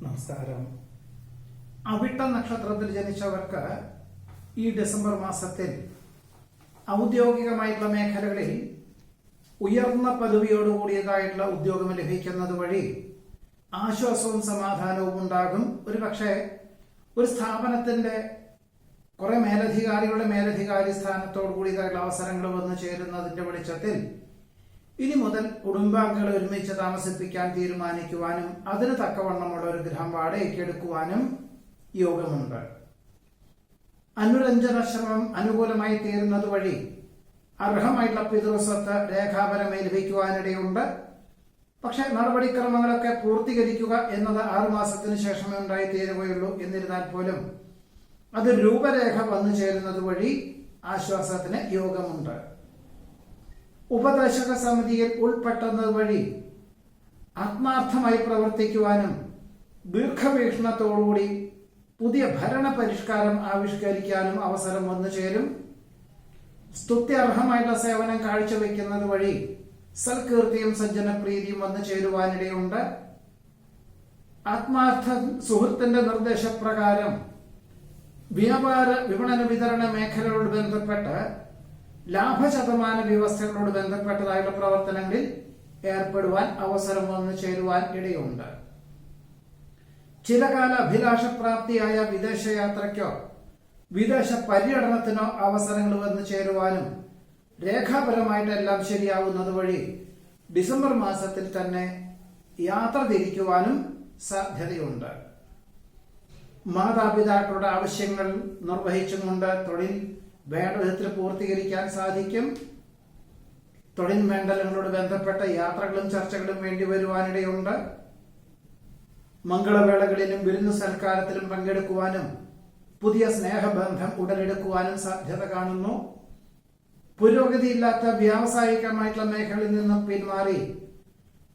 നമസ്കാരം. അവിട്ട നക്ഷത്രത്തിൽ ജനിച്ചവർക്ക് ഈ ഡിസംബർ മാസത്തിൽ ഔദ്യോഗികമായിട്ടുള്ള മേഖലകളിൽ ഉയർന്ന പദവിയോടുകൂടിയതായിട്ടുള്ള ഉദ്യോഗം ലഭിക്കുന്നത് വഴി ആശ്വാസവും സമാധാനവും ഉണ്ടാകും. ഒരുപക്ഷെ ഒരു സ്ഥാപനത്തിന്റെ കുറെ മേലധികാരികളുടെ മേലധികാരി സ്ഥാനത്തോടു കൂടിയതായിട്ടുള്ള അവസരങ്ങൾ വന്നു ചേരുന്നതിന്റെ വെളിച്ചത്തിൽ ഇനി മുതൽ കുടുംബാംഗങ്ങളെ ഒരുമിച്ച് താമസിപ്പിക്കാൻ തീരുമാനിക്കുവാനും അതിന് തക്കവണ്ണമുള്ള ഒരു ഗൃഹം വാടകയ്ക്ക് എടുക്കുവാനും യോഗമുണ്ട്. അനുരഞ്ജന ശ്രമം അനുകൂലമായി തീരുന്നത് വഴി അർഹമായിട്ടുള്ള പിതൃസ്വത്ത് രേഖാപരമായി ലഭിക്കുവാനിടയുണ്ട്. പക്ഷെ നടപടിക്രമങ്ങളൊക്കെ പൂർത്തീകരിക്കുക എന്നത് 6 മാസത്തിന് ശേഷമേ ഉണ്ടായി തീരുകയുള്ളൂ. എന്നിരുന്നാൽ പോലും അത് രൂപരേഖ വന്നു ചേരുന്നത് വഴി ആശ്വാസത്തിന് യോഗമുണ്ട്. ഉപദേശക സമിതിയിൽ ഉൾപ്പെട്ടത് വഴി ആത്മാർത്ഥമായി പ്രവർത്തിക്കുവാനും ദീർഘവീക്ഷണത്തോടുകൂടി പുതിയ ഭരണ പരിഷ്കാരം ആവിഷ്കരിക്കാനും അവസരം വന്നു ചേരും. സ്തുത്യർഹമായിട്ടുള്ള സേവനം കാഴ്ചവെക്കുന്നത് വഴി സൽകീർത്തിയും സജ്ജനപ്രീതിയും വന്നു ചേരുവാനിടയുണ്ട്. ആത്മാർത്ഥ സുഹൃത്തിന്റെ നിർദ്ദേശപ്രകാരം വ്യാപാര വിപണന വിതരണ മേഖലകളോട് ബന്ധപ്പെട്ട് ലാഭശതമാന വ്യവസ്ഥകളോട് ബന്ധപ്പെട്ടതായുള്ള പ്രവർത്തനങ്ങളിൽ ഏർപ്പെടുവാൻ അവസരം വന്നു ചേരുവാൻ ഇടയുണ്ട്. ചിലകാല അഭിലാഷപ്രാപ്തിയായ വിദേശയാത്രയ്ക്കോ വിദേശ പര്യടനത്തിനോ അവസരങ്ങൾ വന്നു ചേരുവാനും രേഖാപരമായിട്ടെല്ലാം ശരിയാവുന്നത് വഴി ഡിസംബർ മാസത്തിൽ തന്നെ യാത്ര തിരിക്കുവാനും സാധ്യതയുണ്ട്. മാതാപിതാക്കളുടെ ആവശ്യങ്ങൾ നിർവഹിച്ചുകൊണ്ട് തൊഴിൽ വേണ്ട വിധത്തിൽ പൂർത്തീകരിക്കാൻ സാധിക്കും. തൊഴിൽ മണ്ഡലങ്ങളോട് ബന്ധപ്പെട്ട യാത്രകളും ചർച്ചകളും വേണ്ടി വരുവാനിടയുണ്ട്. മംഗളവേളകളിലും വിരുന്നു സൽക്കാരത്തിലും പങ്കെടുക്കുവാനും പുതിയ സ്നേഹബന്ധം ഉടലെടുക്കുവാനും സാധ്യത കാണുന്നു. പുരോഗതിയില്ലാത്ത വ്യാവസായികമായിട്ടുള്ള മേഖലയിൽ നിന്നും പിന്മാറി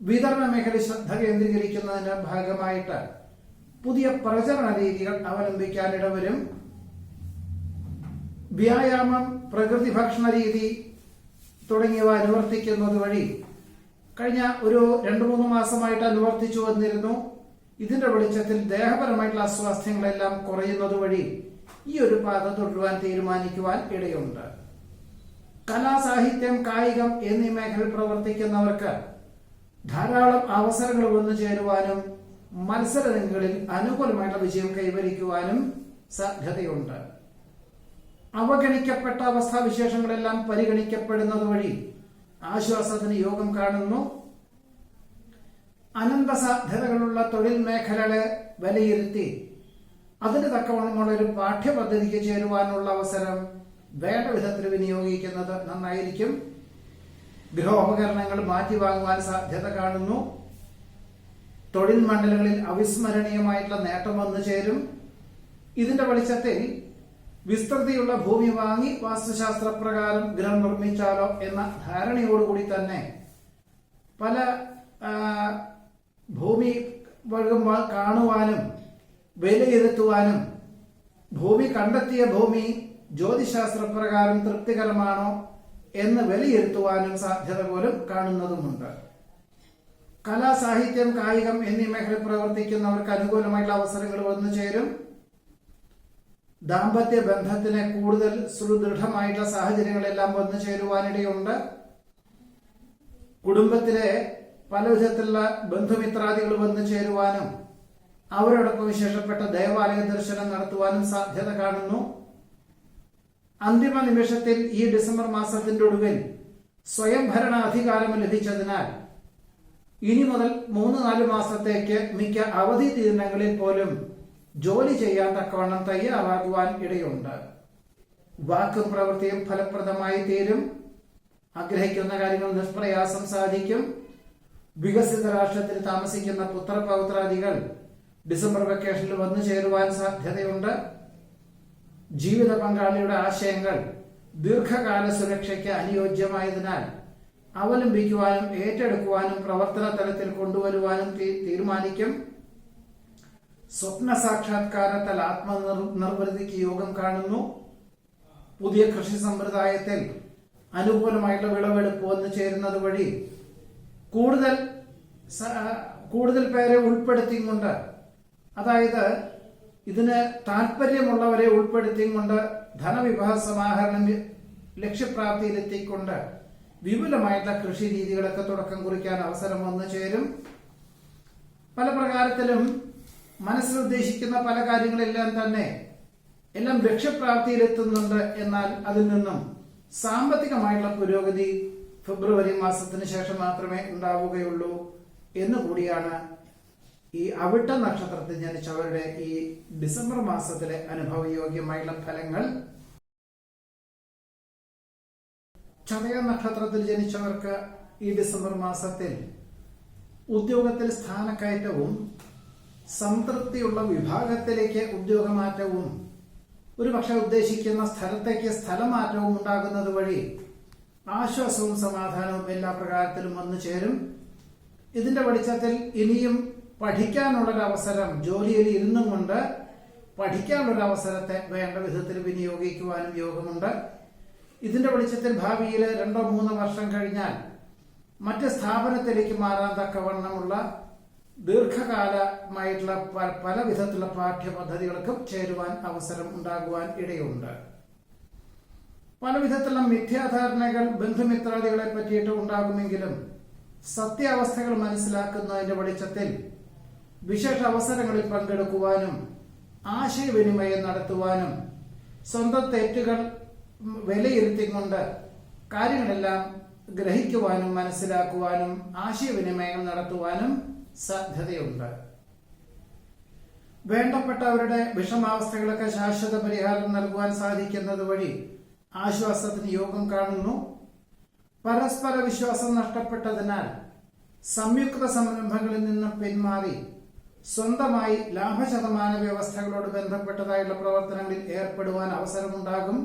വിതരണ മേഖല ശ്രദ്ധ കേന്ദ്രീകരിക്കുന്നതിന്റെ ഭാഗമായിട്ട് പുതിയ പ്രചരണ രീതികൾ അവലംബിക്കാനിടവരും. വ്യായാമം, പ്രകൃതി ഭക്ഷണ രീതി തുടങ്ങിയവ അനുവർത്തിക്കുന്നത് വഴി കഴിഞ്ഞ ഒരു 2-3 മാസമായിട്ട് അനുവർത്തിച്ചു വന്നിരുന്നു. ഇതിന്റെ വെളിച്ചത്തിൽ ദേഹപരമായിട്ടുള്ള അസ്വാസ്ഥ്യങ്ങളെല്ലാം കുറയുന്നത് വഴി ഈ ഒരു പാത തുടരുവാൻ തീരുമാനിക്കുവാൻ ഇടയുണ്ട്. കലാ, സാഹിത്യം, കായികം എന്നീ മേഖലയിൽ പ്രവർത്തിക്കുന്നവർക്ക് ധാരാളം അവസരങ്ങൾ വന്നു ചേരുവാനും മത്സരരംഗങ്ങളിൽ അനുകൂലമായിട്ടുള്ള വിജയം കൈവരിക്കുവാനും സാധ്യതയുണ്ട്. അവഗണിക്കപ്പെട്ട അവസ്ഥാവിശേഷങ്ങളെല്ലാം പരിഗണിക്കപ്പെടുന്നത് വഴി ആശ്വാസത്തിന് യോഗം കാണുന്നു. അനന്ത സാധ്യതകളുള്ള തൊഴിൽ മേഖലകളെ വിലയിരുത്തി അതിന് തക്കവണ്ണമുള്ള ഒരു പാഠ്യപദ്ധതിക്ക് ചേരുവാനുള്ള അവസരം വേണ്ട വിധത്തിൽ വിനിയോഗിക്കുന്നത് നന്നായിരിക്കും. ഗൃഹോപകരണങ്ങൾ മാറ്റിവാങ്ങുവാൻ സാധ്യത കാണുന്നു. തൊഴിൽ മണ്ഡലങ്ങളിൽ അവിസ്മരണീയമായിട്ടുള്ള നേട്ടം വന്നു ചേരും. ഇതിന്റെ വെളിച്ചത്തിൽ വിസ്തൃതിയുള്ള ഭൂമി വാങ്ങി വാസ്തുശാസ്ത്രപ്രകാരം ഗൃഹം നിർമ്മിച്ചാലോ എന്ന ധാരണയോടുകൂടി തന്നെ പല ഭൂമി വഴുകുമ്പോൾ കാണുവാനും വിലയിരുത്തുവാനും ഭൂമി കണ്ടെത്തിയ ഭൂമി ജ്യോതിശാസ്ത്രപ്രകാരം തൃപ്തികരമാണോ എന്ന് വിലയിരുത്തുവാനും സാധ്യത പോലും കാണുന്നതുമുണ്ട്. കലാ, സാഹിത്യം, കായികം എന്നീ മേഖലയിൽ പ്രവർത്തിക്കുന്നവർക്ക് അനുകൂലമായിട്ടുള്ള അവസരങ്ങൾ വന്നു ചേരും. ദാമ്പത്യ ബന്ധത്തിന് കൂടുതൽ സുദൃഢമായിട്ടുള്ള സാഹചര്യങ്ങളെല്ലാം വന്നു ചേരുവാനിടയുണ്ട്. കുടുംബത്തിലെ പല വിധത്തിലുള്ള ബന്ധുമിത്രാദികൾ വന്നു ചേരുവാനും അവരോടൊപ്പം വിശേഷപ്പെട്ട ദേവാലയ ദർശനം നടത്തുവാനും സാധ്യത കാണുന്നു. അന്തിമ നിമിഷത്തിൽ ഈ ഡിസംബർ മാസത്തിന്റെ ഒടുവിൽ സ്വയംഭരണാധികാരം ലഭിച്ചതിനാൽ ഇനി മുതൽ 3-4 മാസത്തേക്ക് മിക്ക അവധി ദിനങ്ങളിൽ പോലും ജോലി ചെയ്യാൻ തക്കവണ്ണം തയ്യാറാകുവാൻ ഇടയുണ്ട്. വാക്കും പ്രവൃത്തിയും ഫലപ്രദമായി തീരും. ആഗ്രഹിക്കുന്ന കാര്യങ്ങൾ നിഷ്പ്രയാസം സാധിക്കും. വികസിത രാഷ്ട്രത്തിൽ താമസിക്കുന്ന പുത്രപൗത്രാദികൾ ഡിസംബർ വെക്കേഷനിൽ വന്നു ചേരുവാൻ സാധ്യതയുണ്ട്. ജീവിത പങ്കാളിയുടെ ആശയങ്ങൾ ദീർഘകാല സുരക്ഷയ്ക്ക് അനുയോജ്യമായതിനാൽ അവലംബിക്കുവാനും ഏറ്റെടുക്കുവാനും പ്രവർത്തന തലത്തിൽ കൊണ്ടുവരുവാനും തീരുമാനിക്കും. സ്വപ്ന സാക്ഷാത്കാരത്താൽ ആത്മനിർവൃതിക്ക് യോഗം കാണുന്നു. പുതിയ കൃഷി സമ്പ്രദായത്തിൽ അനുകൂലമായിട്ടുള്ള വിളവെടുപ്പ് വന്നു ചേരുന്നത് വഴി കൂടുതൽ പേരെ ഉൾപ്പെടുത്തിക്കൊണ്ട് അതായത് ഇതിന് താല്പര്യമുള്ളവരെ ഉൾപ്പെടുത്തിക്കൊണ്ട് ധനവിഭവ സമാഹരണം ലക്ഷ്യപ്രാപ്തിയിലെത്തിക്കൊണ്ട് വിപുലമായിട്ടുള്ള കൃഷി രീതികളൊക്കെ തുടക്കം കുറിക്കാൻ അവസരം വന്നു ചേരും. പല പ്രകാരത്തിലും മനസ്സിൽ ഉദ്ദേശിക്കുന്ന പല കാര്യങ്ങളെല്ലാം തന്നെ എല്ലാം ലക്ഷ്യപ്രാപ്തിയിലെത്തുന്നുണ്ട്. എന്നാൽ അതിൽ നിന്നും സാമ്പത്തികമായിട്ടുള്ള പുരോഗതി ഫെബ്രുവരി മാസത്തിന് ശേഷം മാത്രമേ ഉണ്ടാവുകയുള്ളൂ എന്നുകൂടിയാണ് ഈ അവിട്ട നക്ഷത്രത്തിൽ ജനിച്ചവരുടെ ഈ ഡിസംബർ മാസത്തിലെ അനുഭവയോഗ്യമായുള്ള ഫലങ്ങൾ. ചതയ നക്ഷത്രത്തിൽ ജനിച്ചവർക്ക് ഈ ഡിസംബർ മാസത്തിൽ ഉദ്യോഗത്തിൽ സ്ഥാനക്കയറ്റവും സംതൃപ്തിയുള്ള വിഭാഗത്തിലേക്ക് ഉദ്യോഗമാറ്റവും ഒരുപക്ഷെ ഉദ്ദേശിക്കുന്ന സ്ഥലത്തേക്ക് സ്ഥലമാറ്റവും ഉണ്ടാകുന്നത് വഴി ആശ്വാസവും സമാധാനവും എല്ലാ പ്രകാരത്തിലും വന്നു ചേരും. ഇതിന്റെ വെളിച്ചത്തിൽ ഇനിയും പഠിക്കാനുള്ളൊരവസരം, ജോലിയിൽ ഇരുന്നും കൊണ്ട് പഠിക്കാനുള്ളൊരവസരത്തെ വേണ്ട വിധത്തിൽ വിനിയോഗിക്കുവാനും യോഗമുണ്ട്. ഇതിന്റെ വെളിച്ചത്തിൽ ഭാവിയിൽ 2-3 വർഷം കഴിഞ്ഞാൽ മറ്റ് സ്ഥാപനത്തിലേക്ക് മാറാൻ തക്കവണ്ണമുള്ള ദീർഘകാലമായിട്ടുള്ള പല വിധത്തിലുള്ള പാഠ്യപദ്ധതികൾക്കും ചേരുവാൻ അവസരം ഉണ്ടാകുവാൻ ഇടയുണ്ട്. പല വിധത്തിലുള്ള മിഥ്യാധാരണകൾ ബന്ധുമിത്രാദികളെ പറ്റിയിട്ട് ഉണ്ടാകുമെങ്കിലും സത്യാവസ്ഥകൾ മനസ്സിലാക്കുന്നതിന്റെ വെളിച്ചത്തിൽ വിശേഷ അവസരങ്ങളിൽ പങ്കെടുക്കുവാനും ആശയവിനിമയം നടത്തുവാനും സ്വന്തം തെറ്റുകൾ വിലയിരുത്തിക്കൊണ്ട് കാര്യങ്ങളെല്ലാം ഗ്രഹിക്കുവാനും മനസ്സിലാക്കുവാനും ആശയവിനിമയം നടത്തുവാനും സാധ്യതയുണ്ട്. വേണ്ടപ്പെട്ടവരുടെ വിഷമാവസ്ഥകളൊക്കെ ശാശ്വത പരിഹാരം നൽകുവാൻ സാധിക്കുന്നത് വഴി ആശ്വാസത്തിന് യോഗം കാണുന്നു. പരസ്പര വിശ്വാസം നഷ്ടപ്പെട്ടതിനാൽ സംയുക്ത സംരംഭങ്ങളിൽ നിന്ന് പിന്മാറി സ്വന്തമായി ലാഭശതമാന വ്യവസ്ഥകളോട് ബന്ധപ്പെട്ടതായുള്ള പ്രവർത്തനങ്ങളിൽ ഏർപ്പെടുവാൻ അവസരമുണ്ടാകും.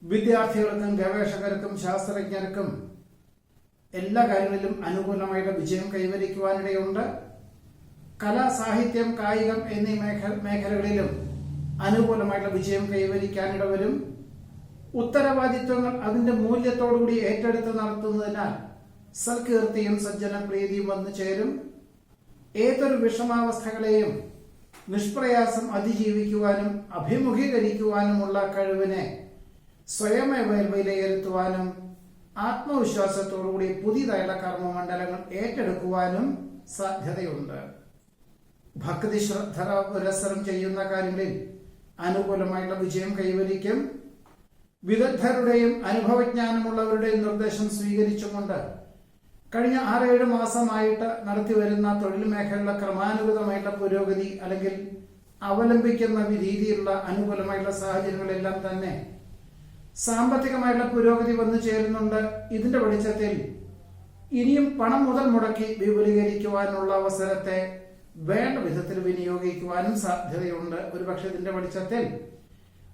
വിദ്യാർത്ഥികൾക്കും ഗവേഷകർക്കും ശാസ്ത്രജ്ഞർക്കും എല്ലാ കാര്യങ്ങളിലും അനുകൂലമായിട്ട് വിജയം കൈവരിക്കുവാനിടയുണ്ട്. കല, സാഹിത്യം, കായികം എന്നീ മേഖലകളിലും അനുകൂലമായിട്ടുള്ള വിജയം കൈവരിക്കാനിടവരും. ഉത്തരവാദിത്വങ്ങൾ അതിന്റെ മൂല്യത്തോടുകൂടി ഏറ്റെടുത്ത് നടത്തുന്നതിനാൽ സൽകീർത്തിയും സജ്ജനപ്രീതിയും വന്നു ചേരും. ഏതൊരു വിഷമാവസ്ഥകളെയും നിഷ്പ്രയാസം അതിജീവിക്കുവാനും അഭിമുഖീകരിക്കുവാനുമുള്ള കഴിവിനെ സ്വയമേവ വിലയിരുത്തുവാനും ആത്മവിശ്വാസത്തോടുകൂടി പുതിയതായുള്ള കർമ്മമണ്ഡലങ്ങൾ ഏറ്റെടുക്കുവാനും സാധ്യതയുണ്ട്. ഭക്തി ശ്രദ്ധ പുരസ്സരം ചെയ്യുന്ന കാര്യങ്ങളിൽ അനുകൂലമായിട്ടുള്ള വിജയം കൈവരിക്കും. വിദഗ്ധരുടെയും അനുഭവജ്ഞാനമുള്ളവരുടെയും നിർദ്ദേശം സ്വീകരിച്ചുകൊണ്ട് കഴിഞ്ഞ 6-7 മാസമായിട്ട് നടത്തിവരുന്ന തൊഴിൽ മേഖലയിലെ ക്രമാനുഗതമായിട്ടുള്ള പുരോഗതി അല്ലെങ്കിൽ അവലംബിക്കുന്ന രീതിയിലുള്ള അനുകൂലമായിട്ടുള്ള സാഹചര്യങ്ങളെല്ലാം തന്നെ സാമ്പത്തികമായിട്ടുള്ള പുരോഗതി വന്നു ചേരുന്നുണ്ട്. ഇതിന്റെ വെളിച്ചത്തിൽ ഇനിയും പണം മുതൽ മുടക്കി വിപുലീകരിക്കുവാനുള്ള അവസരത്തെ വേണ്ട വിധത്തിൽ വിനിയോഗിക്കുവാനും സാധ്യതയുണ്ട്. ഒരുപക്ഷെ ഇതിന്റെ വെളിച്ചത്തിൽ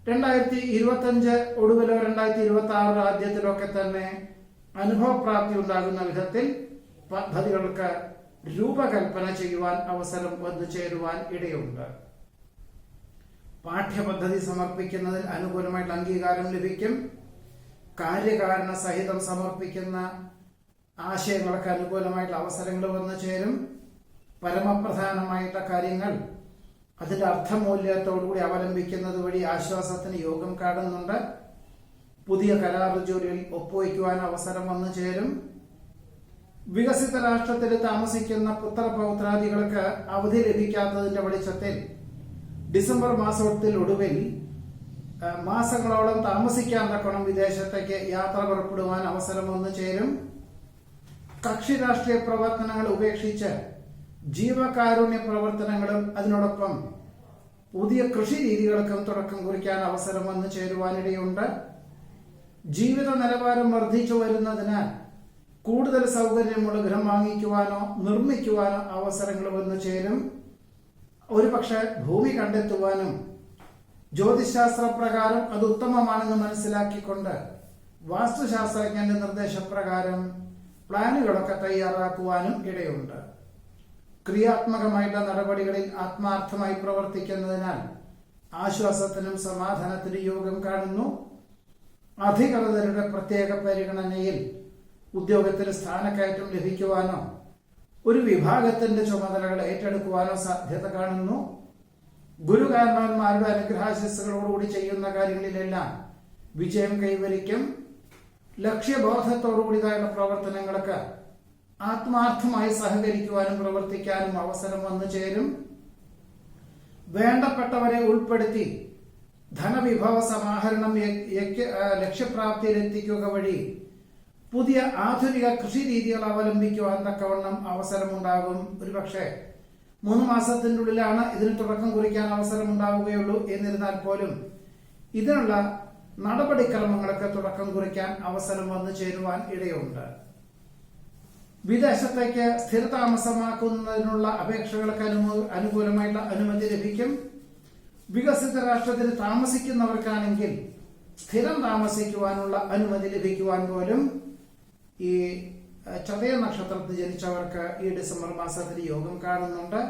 2025 ഒടുവിലോ 2026 ആദ്യത്തിലൊക്കെ തന്നെ അനുഭവപ്രാപ്തി ഉണ്ടാകുന്ന വിധത്തിൽ പദ്ധതികൾക്ക് രൂപകൽപ്പന ചെയ്യുവാൻ അവസരം വന്നു ചേരുവാൻ ഇടയുണ്ട്. പാഠ്യപദ്ധതി സമർപ്പിക്കുന്നതിൽ അനുകൂലമായിട്ട് അംഗീകാരം ലഭിക്കും. കാര്യകാരണ സഹിതം സമർപ്പിക്കുന്ന ആശയങ്ങൾക്ക് അനുകൂലമായിട്ടുള്ള അവസരങ്ങൾ വന്നു ചേരും. പരമപ്രധാനമായിട്ടുള്ള കാര്യങ്ങൾ അതിന്റെ അർത്ഥമൂല്യത്തോടുകൂടി അവലംബിക്കുന്നത് വഴി ആശ്വാസത്തിന് യോഗം കാണുന്നുണ്ട്. പുതിയ കരാർ ജോലികളിൽ ഒപ്പുവയ്ക്കുവാൻ അവസരം വന്നു ചേരും. വികസിത രാഷ്ട്രത്തിൽ താമസിക്കുന്ന പുത്രപൗത്രാദികൾക്ക് അവധി ലഭിക്കാത്തതിന്റെ വെളിച്ചത്തിൽ ഡിസംബർ മാസത്തിൽ ഒടുവിൽ മാസങ്ങളോളം താമസിക്കാൻ തക്കണം വിദേശത്തേക്ക് യാത്ര പുറപ്പെടുവാൻ അവസരം വന്നു ചേരും. കക്ഷി രാഷ്ട്രീയ പ്രവർത്തനങ്ങൾ ഉപേക്ഷിച്ച് ജീവകാരുണ്യ പ്രവർത്തനങ്ങളും അതിനോടൊപ്പം പുതിയ കൃഷി രീതികൾക്കും തുടക്കം കുറിക്കാൻ അവസരം വന്നു ചേരുവാനിടയുണ്ട്. ജീവിത നിലവാരം വർദ്ധിച്ചു വരുന്നതിനാൽ കൂടുതൽ സൗകര്യമുള്ള ഗൃഹം വാങ്ങിക്കുവാനോ നിർമ്മിക്കുവാനോ അവസരങ്ങൾ വന്നു ചേരും. ഒരുപക്ഷെ ഭൂമി കണ്ടെത്തുവാനും ജ്യോതിശാസ്ത്ര പ്രകാരം അത് ഉത്തമമാണെന്ന് മനസ്സിലാക്കിക്കൊണ്ട് വാസ്തുശാസ്ത്രജ്ഞന്റെ നിർദ്ദേശപ്രകാരം പ്ലാനുകളൊക്കെ തയ്യാറാക്കുവാനും ഇടയുണ്ട്. ക്രിയാത്മകമായിട്ടുള്ള നടപടികളിൽ ആത്മാർത്ഥമായി പ്രവർത്തിക്കുന്നതിനാൽ ആശ്വാസത്തിനും സമാധാനത്തിനും യോഗം കാണുന്നു. അധികൃതരുടെ പ്രത്യേക പരിഗണനയിൽ ഉദ്യോഗത്തിൽ സ്ഥാനക്കയറ്റം ലഭിക്കുവാനോ ഒരു വിഭാഗത്തിന്റെ ചുമതലകൾ ഏറ്റെടുക്കുവാനോ സാധ്യത കാണുന്നു. ഗുരുകാരണവന്മാരുടെ അനുഗ്രഹാശിസ്സുകളോടുകൂടി ചെയ്യുന്ന കാര്യങ്ങളിലെല്ലാം വിജയം കൈവരിക്കും. ലക്ഷ്യബോധത്തോടുകൂടിയതായുള്ള പ്രവർത്തനങ്ങൾക്ക് ആത്മാർത്ഥമായി സഹകരിക്കുവാനും പ്രവർത്തിക്കാനും അവസരം വന്നു ചേരും. വേണ്ടപ്പെട്ടവരെ ഉൾപ്പെടുത്തി ധനവിഭവ സമാഹരണം ലക്ഷ്യപ്രാപ്തിയിലെത്തിക്കുക വഴി പുതിയ ആധുനിക കൃഷി രീതികൾ അവലംബിക്കുവാൻ തക്കവണ്ണം അവസരമുണ്ടാകും. ഒരുപക്ഷെ 3 മാസത്തിൻ്റെ ഉള്ളിലാണ് ഇതിന് തുടക്കം കുറിക്കാൻ അവസരമുണ്ടാവുകയുള്ളൂ. എന്നിരുന്നാൽ പോലും ഇതിനുള്ള നടപടിക്രമങ്ങൾക്ക് തുടക്കം കുറിക്കാൻ അവസരം വന്നു ചേരുവാൻ ഇടയുണ്ട്. വിദേശത്തേക്ക് സ്ഥിരതാമസമാക്കുന്നതിനുള്ള അപേക്ഷകൾക്ക് അനുകൂലമായിട്ടുള്ള അനുമതി ലഭിക്കും. വികസിത രാഷ്ട്രത്തിൽ താമസിക്കുന്നവർക്കാണെങ്കിൽ സ്ഥിരം താമസിക്കുവാനുള്ള അനുമതി ലഭിക്കുവാൻ പോലും ഈ ചതയ നക്ഷത്രത്തിൽ ജനിച്ചവർക്ക് ഈ ഡിസംബർ മാസത്തിൽ യോഗം കാണുന്നുണ്ട്.